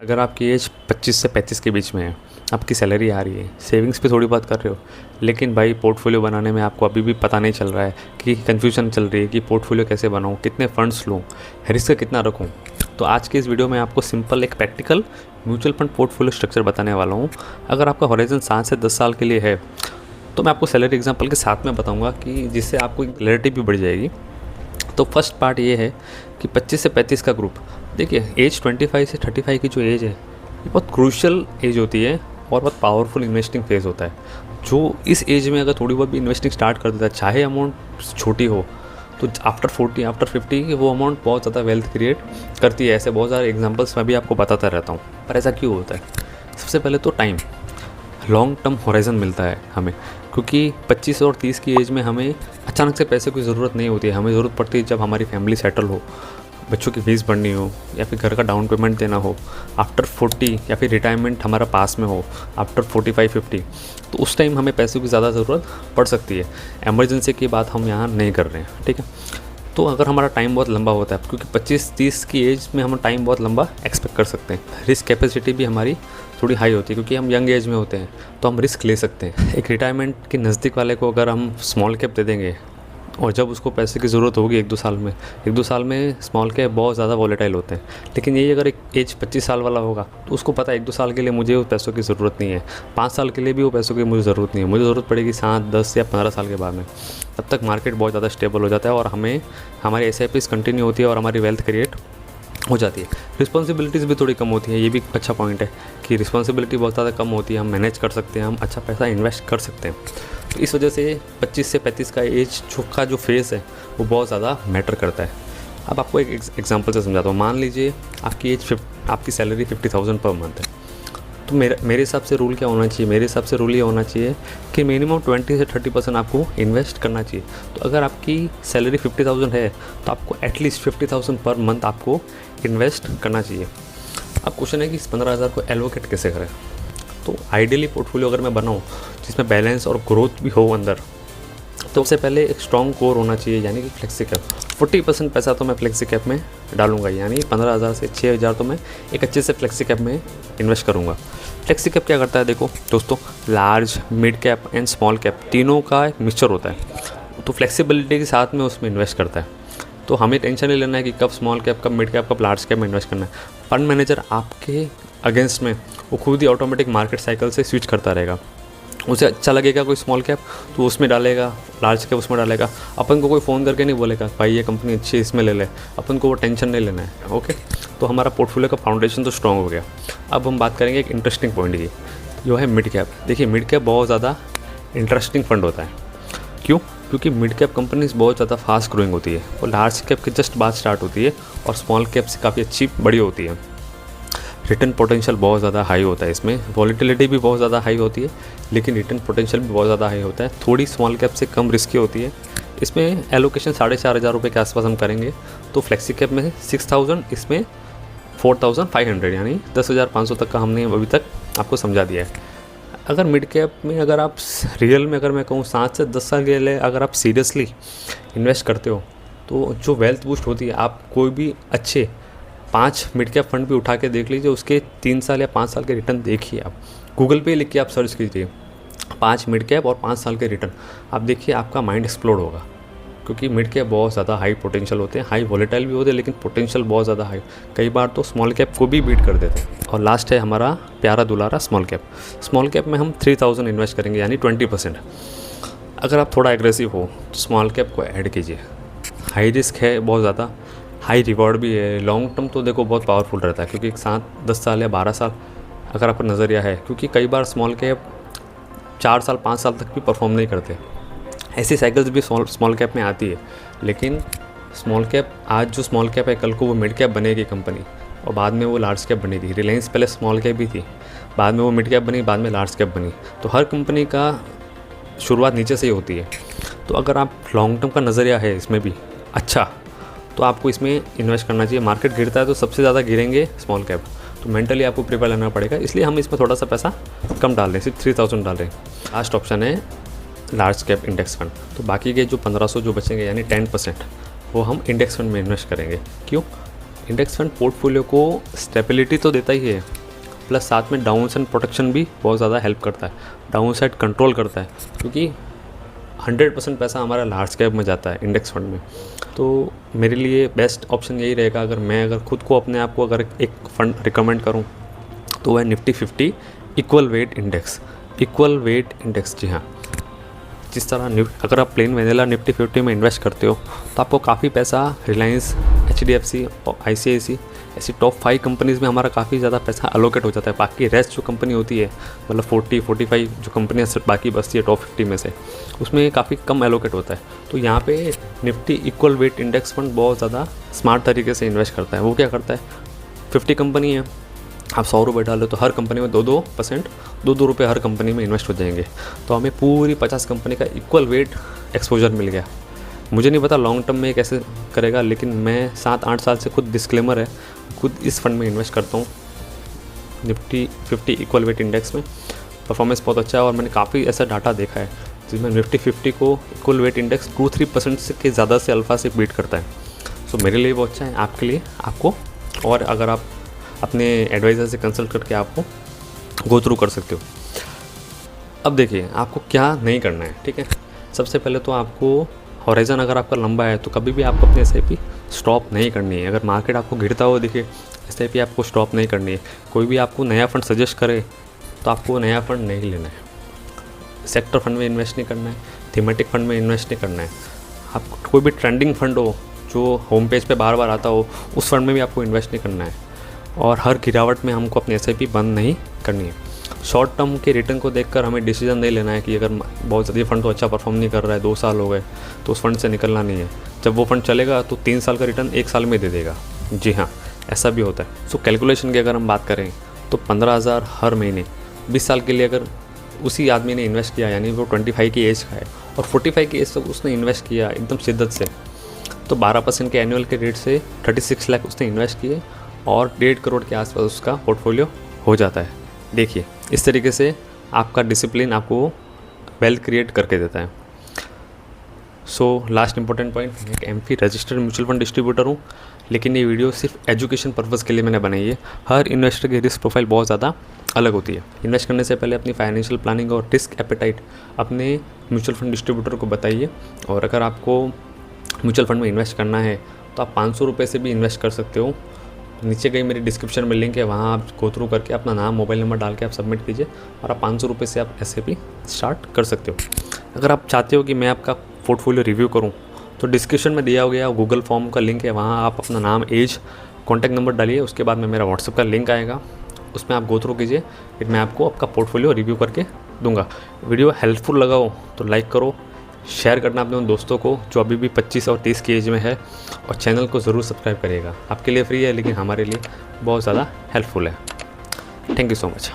अगर आपकी एज 25 से 35 के बीच में है, आपकी सैलरी आ रही है, सेविंग्स भी थोड़ी बहुत कर रहे हो, लेकिन भाई पोर्टफोलियो बनाने में आपको अभी भी पता नहीं चल रहा है कि कन्फ्यूजन चल रही है कि पोर्टफोलियो कैसे बनाऊँ, कितने फंड्स लूँ, रिस्क कितना रखूँ। तो आज की इस वीडियो में आपको सिंपल एक practical mutual fund portfolio structure बताने वाला हूँ। अगर आपका हॉराइजन 7 से 10 साल के लिए है तो मैं आपको सैलरी एग्जाम्पल के साथ में बताऊँगा कि जिससे आपको एक क्लैरिटी भी बढ़ जाएगी। तो फर्स्ट पार्ट ये है कि 25 से 35 का ग्रुप, देखिए एज 25 से 35 की जो एज है ये बहुत क्रूशियल एज होती है और बहुत पावरफुल इन्वेस्टिंग फेज़ होता है। जो इस एज में अगर थोड़ी बहुत भी इन्वेस्टिंग स्टार्ट कर देता है, चाहे अमाउंट छोटी हो, तो आफ्टर 40 आफ्टर 50 वो अमाउंट बहुत ज़्यादा वेल्थ क्रिएट करती है। ऐसे बहुत सारे एग्जांपल्स मैं भी आपको बताता रहता हूँ। पर ऐसा क्यों होता है? सबसे पहले तो टाइम, लॉन्ग टर्म होराइजन मिलता है हमें, क्योंकि 25 और 30 की एज में हमें अचानक से पैसे की ज़रूरत नहीं होती है। हमें ज़रूरत पड़ती है जब हमारी फैमिली सेटल हो, बच्चों की फीस भरनी हो या फिर घर का डाउन पेमेंट देना हो, आफ्टर 40 या फिर रिटायरमेंट हमारा पास में हो आफ्टर 45-50, तो उस टाइम हमें पैसों की ज़्यादा ज़रूरत पड़ सकती है। एमरजेंसी की बात हम यहाँ नहीं कर रहे हैं, ठीक है। तो अगर हमारा टाइम बहुत लंबा होता है, क्योंकि 25-30 की एज में हम टाइम बहुत लंबा एक्सपेक्ट कर सकते हैं, रिस्क कैपेसिटी भी हमारी थोड़ी हाई होती है क्योंकि हम यंग एज में होते हैं, तो हम रिस्क ले सकते हैं। एक रिटायरमेंट के नज़दीक वाले को अगर हम स्मॉल कैप दे देंगे और जब उसको पैसे की ज़रूरत होगी 1-2 साल में स्मॉल कैप बहुत ज़्यादा वॉलेटाइल होते हैं। लेकिन यही अगर एक एज 25 साल वाला होगा तो उसको पता है 1-2 साल के लिए मुझे उस पैसों की ज़रूरत नहीं है, 5 साल के लिए भी वो पैसों की मुझे ज़रूरत नहीं है, मुझे ज़रूरत पड़ेगी 7, 10 या 15 साल के बाद में। तब तक मार्केट बहुत ज़्यादा स्टेबल हो जाता है और हमें हमारी SIPs कंटिन्यू होती है और हमारी वेल्थ क्रिएट हो जाती है। रिस्पॉन्सिबिलिटीज़ भी थोड़ी कम होती है, ये भी अच्छा पॉइंट है कि रिस्पॉन्सिबिलिटी बहुत ज़्यादा कम होती है, हम मैनेज कर सकते हैं, हम अच्छा पैसा इन्वेस्ट कर सकते हैं। तो इस वजह से 25 से 35 का एज का जो फेज़ है वो बहुत ज़्यादा मैटर करता है। अब आपको एक एग्जांपल से समझाता हूँ। मान लीजिए आपकी सैलरी 50,000 पर मंथ है, तो मेरे हिसाब से रूल क्या होना चाहिए? मेरे हिसाब से रूल ये होना चाहिए कि मिनिमम 20 से 30% आपको इन्वेस्ट करना चाहिए। तो अगर आपकी सैलरी 50,000 है तो आपको एटलीस्ट 50,000 पर मंथ आपको इन्वेस्ट करना चाहिए। अब क्वेश्चन है कि इस 15,000 को एलोकेट कैसे करें? तो आइडियली पोर्टफोलियो अगर मैं बनाऊँ जिसमें बैलेंस और ग्रोथ भी हो अंदर, तो सबसे पहले एक स्ट्रॉन्ग कोर होना चाहिए, यानी कि फ्लेक्सी कैप। 40% पैसा तो मैं फ्लेक्सी कैप में डालूंगा, यानी 15,000 से 6,000 तो मैं एक अच्छे से फ्लेक्सी कैप में इन्वेस्ट करूंगा। फ्लेक्सी कैप क्या करता है? देखो दोस्तों, large, mid cap and small cap तीनों का एक मिक्सचर होता है, तो फ्लेक्सिबिलिटी के साथ में उसमें इन्वेस्ट करता है। तो हमें टेंशन नहीं लेना है कि कब स्मॉल कैप, कब मिड कैप, कब लार्ज कैप में इन्वेस्ट करना है। फंड मैनेजर आपके अगेंस्ट में वो खुद ही ऑटोमेटिक मार्केट साइकिल से स्विच करता रहेगा। उसे अच्छा लगेगा कोई स्मॉल कैप तो उसमें डालेगा, लार्ज कैप उसमें डालेगा। अपन को कोई फ़ोन करके नहीं बोलेगा भाई ये कंपनी अच्छी है इसमें ले ले, अपन को वो टेंशन नहीं लेना है। ओके, तो हमारा पोर्टफोलियो का फाउंडेशन तो स्ट्रॉन्ग हो गया। अब हम बात करेंगे एक इंटरेस्टिंग पॉइंट की, जो है मिड कैप। देखिए मिड कैप बहुत ज़्यादा इंटरेस्टिंग फंड होता है। क्यों? क्योंकि मिड कैप कंपनीज बहुत ज़्यादा फास्ट ग्रोइंग होती है और लार्ज कैप की जस्ट बात स्टार्ट होती है और स्मॉल कैप से काफ़ी अच्छी बड़ी होती है। रिटर्न पोटेंशियल बहुत ज़्यादा हाई होता है, इसमें वॉलेटिलिटी भी बहुत ज़्यादा हाई होती है, लेकिन रिटर्न पोटेंशियल भी बहुत ज़्यादा हाई होता है। थोड़ी स्मॉल कैप से कम रिस्की होती है। इसमें एलोकेशन 4,500 रुपये के आसपास हम करेंगे। तो फ्लेक्सी कैप में 6,000, इसमें 4,500, यानी 10,500 तक का हमने अभी तक आपको समझा दिया है। अगर मिड कैप में अगर आप रियल में, अगर मैं कहूँ 7 से 10 साल के लिए अगर आप सीरियसली इन्वेस्ट करते हो तो जो वेल्थ बूस्ट होती है, आप कोई भी अच्छे 5 मिड कैप फंड भी उठा के देख लीजिए, उसके 3 साल या 5 साल के रिटर्न देखिए। आप गूगल पे लिख के आप सर्च कीजिए 5 मिड कैप और 5 साल के रिटर्न, आप देखिए आपका माइंड एक्सप्लोड होगा। क्योंकि मिड कैप बहुत ज़्यादा हाई पोटेंशियल होते हैं, हाई वॉलेटाइल भी होते हैं, लेकिन पोटेंशियल बहुत ज़्यादा हाई, कई बार तो स्मॉल कैप को भी बीट कर देते हैं। और लास्ट है हमारा प्यारा दुलारा स्मॉल कैप। स्मॉल कैप में हम 3,000 इन्वेस्ट करेंगे, यानी 20%। अगर आप थोड़ा एग्रेसिव हो तो स्मॉल कैप को ऐड कीजिए। हाई रिस्क है बहुत ज़्यादा, हाई रिवॉर्ड भी है। लॉन्ग टर्म तो देखो बहुत पावरफुल रहता है, क्योंकि 7-10 साल या 12 साल अगर आपका नज़रिया है, क्योंकि कई बार स्मॉल कैप 4 साल 5 साल तक भी परफॉर्म नहीं करते। ऐसी साइकिल्स भी स्मॉल कैप में आती है, लेकिन स्मॉल कैप, आज जो स्मॉल कैप है कल को वो मिड कैप बनेगी कंपनी, और बाद में वो लार्ज कैप बनेगी। रिलायंस पहले स्मॉल कैप भी थी, बाद में वो मिड कैप बनी, बाद में लार्ज कैप बनी। तो हर कंपनी का शुरुआत नीचे से ही होती है। तो अगर आप लॉन्ग टर्म का नज़रिया है इसमें भी अच्छा, तो आपको इसमें इन्वेस्ट करना चाहिए। मार्केट गिरता है तो सबसे ज़्यादा गिरेंगे स्मॉल कैप, तो मेंटली आपको प्रिपेयर लेना पड़ेगा, इसलिए हम इसमें थोड़ा सा पैसा कम डाल रहे हैं, सिर्फ 3,000 डाल रहे हैं। लास्ट ऑप्शन है लार्ज कैप इंडेक्स फंड। तो बाकी के जो 1,500 जो बचेंगे, यानी 10%, वो हम इंडेक्स फंड में इन्वेस्ट करेंगे। क्यों? इंडेक्स फंड पोर्टफोलियो को स्टेबिलिटी तो देता ही है, प्लस साथ में डाउन साइड प्रोटेक्शन भी बहुत ज़्यादा हेल्प करता है, डाउन साइड कंट्रोल करता है, क्योंकि 100% पैसा हमारा लार्ज कैप में जाता है इंडेक्स फंड में। तो मेरे लिए बेस्ट ऑप्शन यही रहेगा, अगर खुद को अपने आप को अगर एक फ़ंड रिकमेंड करूं तो वह निफ्टी 50 इक्वल वेट इंडेक्स। जी हाँ, जिस तरह अगर आप प्लेन वेनिला निफ्टी 50 में इन्वेस्ट करते हो तो आपको काफ़ी पैसा रिलायंस, HDFC और ICICI ऐसी टॉप 5 कंपनीज़ में हमारा काफ़ी ज़्यादा पैसा अलोकेट हो जाता है। बाकी रेस्ट जो कंपनी होती है, मतलब 40-45 जो कंपनियाँ बाकी बचती है टॉप 50 में से, उसमें काफ़ी कम एलोकेट होता है। तो यहाँ पे Nifty equal weight index fund बहुत ज़्यादा स्मार्ट तरीके से इन्वेस्ट करता है। वो क्या करता है, 50 कंपनी है, आप 100 रुपये डालो तो हर कंपनी में 2% 2 रुपये हर कंपनी में इन्वेस्ट हो जाएंगे। तो हमें पूरी 50 कंपनी का इक्वल वेट एक्सपोजर मिल गया। मुझे नहीं पता लॉन्ग टर्म में कैसे करेगा, लेकिन मैं 7-8 साल से खुद डिस्क्लेमर है, खुद इस फंड में इन्वेस्ट करता हूँ निफ्टी 50 इक्वल वेट इंडेक्स में। परफॉर्मेंस बहुत अच्छा है और मैंने काफ़ी ऐसा डाटा देखा है जिसमें निफ्टी 50 को इक्वल वेट इंडेक्स 2-3% से के ज़्यादा से अल्फ़ा से बीट करता है। सो मेरे लिए वो अच्छा है, आपके लिए आपको, और अगर आप अपने एडवाइज़र से कंसल्ट करके आपको गो थ्रू कर सकते हो। अब देखिए आपको क्या नहीं करना है, ठीक है। सबसे पहले तो आपको हॉराइज़न अगर आपका लंबा है तो कभी भी आपको अपनी SIP स्टॉप नहीं करनी है। अगर मार्केट आपको गिरता हुआ दिखे, SIP आपको स्टॉप नहीं करनी है। कोई भी आपको नया फंड सजेस्ट करे तो आपको नया फंड नहीं लेना है। सेक्टर फंड में इन्वेस्ट नहीं करना है, थीमेटिक फंड में इन्वेस्ट नहीं करना है। आपको कोई भी ट्रेंडिंग फंड हो जो होम पेज पे बार बार आता हो, उस फंड में भी आपको इन्वेस्ट नहीं करना है। और हर गिरावट में हमको अपनी SIP बंद नहीं करनी है। शॉर्ट टर्म के रिटर्न को देखकर हमें डिसीजन नहीं लेना है कि अगर बहुत ज़्यादा फंड तो अच्छा परफॉर्म नहीं कर रहा है, 2 साल हो गए, तो उस फंड से निकलना नहीं है। जब वो फंड चलेगा तो 3 साल का रिटर्न 1 साल में दे देगा। जी हाँ, ऐसा भी होता है। सो कैलकुलेशन की अगर हम बात करें तो 15,000 हर महीने 20 साल के लिए अगर उसी आदमी ने इन्वेस्ट किया, यानी वो 25 की एज का है और 45 की एज तक उसने इन्वेस्ट किया एकदम शिद्दत से, तो 12% के एनुअल के रेट से 36 लाख उसने इन्वेस्ट किए और 1.5 करोड़ के आसपास उसका पोर्टफोलियो हो जाता है। देखिए इस तरीके से आपका डिसिप्लिन आपको वेल्थ क्रिएट करके देता है। सो लास्ट इंपॉर्टेंट पॉइंट, मैं एक MFI registered mutual fund distributor हूँ, लेकिन ये वीडियो सिर्फ एजुकेशन पर्पज़ के लिए मैंने बनाई है। हर इन्वेस्टर की रिस्क प्रोफाइल बहुत ज़्यादा अलग होती है। इन्वेस्ट करने से पहले अपनी फाइनेंशियल प्लानिंग और रिस्क एपेटाइट अपने म्यूचुअल फंड डिस्ट्रीब्यूटर को बताइए। और अगर आपको म्यूचुअल फंड में इन्वेस्ट करना है तो आप 500 रुपये से भी इन्वेस्ट कर सकते हो। नीचे गई मेरी डिस्क्रिप्शन में लिंक है, वहाँ आप गो थ्रू करके अपना नाम, मोबाइल नंबर डाल के आप सबमिट कीजिए और आप 500 रुपये से आप SIP स्टार्ट कर सकते हो। अगर आप चाहते हो कि मैं आपका पोर्टफोलियो रिव्यू करूं तो डिस्क्रिप्शन में दिया गया गूगल फॉर्म का लिंक है, वहाँ आप अपना नाम, एज, कॉन्टैक्ट नंबर डालिए। उसके बाद में मेरा व्हाट्सएप का लिंक आएगा, उसमें आप गो थ्रू कीजिए, फिर मैं आपको आपका पोर्टफोलियो रिव्यू करके दूंगा। वीडियो हेल्पफुल लगा हो तो लाइक करो, शेयर करना अपने उन दोस्तों को जो अभी भी 25 और 30 की एज में है, और चैनल को ज़रूर सब्सक्राइब करिएगा। आपके लिए फ्री है लेकिन हमारे लिए बहुत ज़्यादा हेल्पफुल है। Thank you so much.